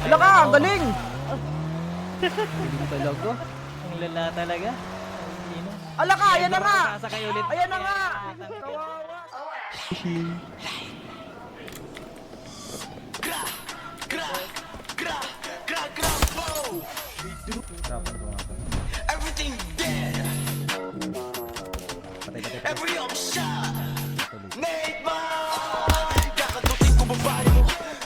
Wala ka, ang galing! Galing talaga. Ang lala talaga. Ang ino. Ala ka, ayan na nga! Sasakay ulit. Ayan na nga! Kawawa! Everything dead. Every option. Nate man. Kakadutin ko babae mo.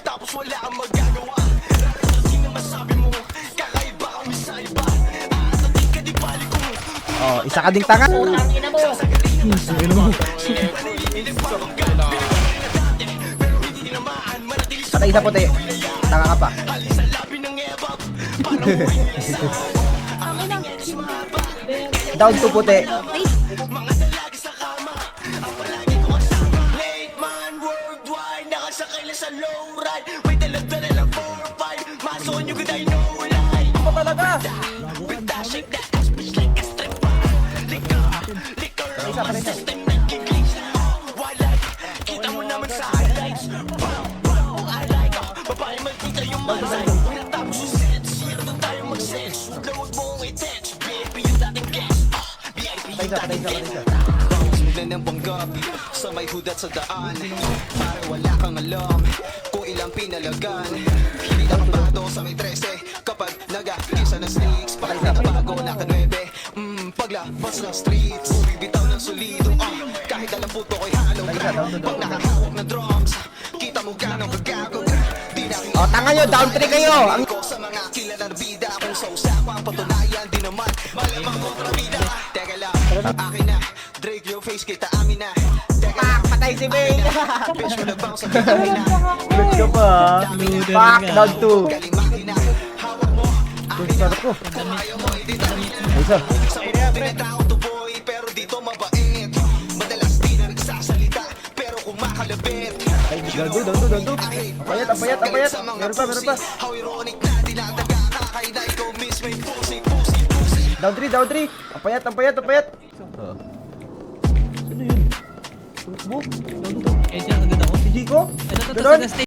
Tapos wala kang magagawa. Rarating na masabi mo. Kakaiba kami sa iba. Aatating ka di balik ko. Oh, isa ka ding tanga! Patay sa puti. Tanga ka pa. Sa labi ng ebab. Down to puti. Mga dalagi sa kama. Ang palagi ko kasama. Late man worldwide. Nakasakay lang sa low ride. May dalag-dala ng 4-5. Mason yung good I know lie. Ako talaga! With that shake that ass bitch like a stripper. Liquor on my system. Nagkiglings na. Why like? Kita mo naman sa highlights. Wow, I like. Babae magkita yung mansay. Natapos yung set. Zero na tayo mag-sex. Huwag na huwag mong i-text. VIP yung dating guest. VIP yung dating guest. Sumuglan ng panggap sa may hudat sa daan. Para wala kang alam kung ilang pinalagan. Hindi na mabado sa may 13 kapag nag-akisa ng snakes. Para bago na ka-9 paglabas ng streets. Bibitaw ng solido kahit alam puto ko'y halo. Pag nakahawak ng drums kita mo gano'ng kagago. Di na Oh, tanga nyo, down 3 kayo! Ang ko sa mga kilala na bida. Kung sa usapang patunayan di naman malamang kontrabida. Teka lang, akin na Drake your face kita amin na. Teka lang, patay si May! bitch ko nag-bounce sa kita na. Loot ka pa! Fuck, down 2! Galing makina, hawak mo akin na. Sarap ko! Kung ayaw mo hindi na. Isa! Sa mga tinatao to boy pero dito mabait. Madalas di na nagsasalita pero kumakalabit. Ay, gago, down 2! Apayat, apayat, apayat! Meron pa, meron pa! How ironic na dinataga kakay na ikaw miss may pussy. Down 3, down 3! Apayat, apayat, apayat! Sino yun? Mo? Eh, dyan agad ako. Si Jico? Ito, Ganon? sa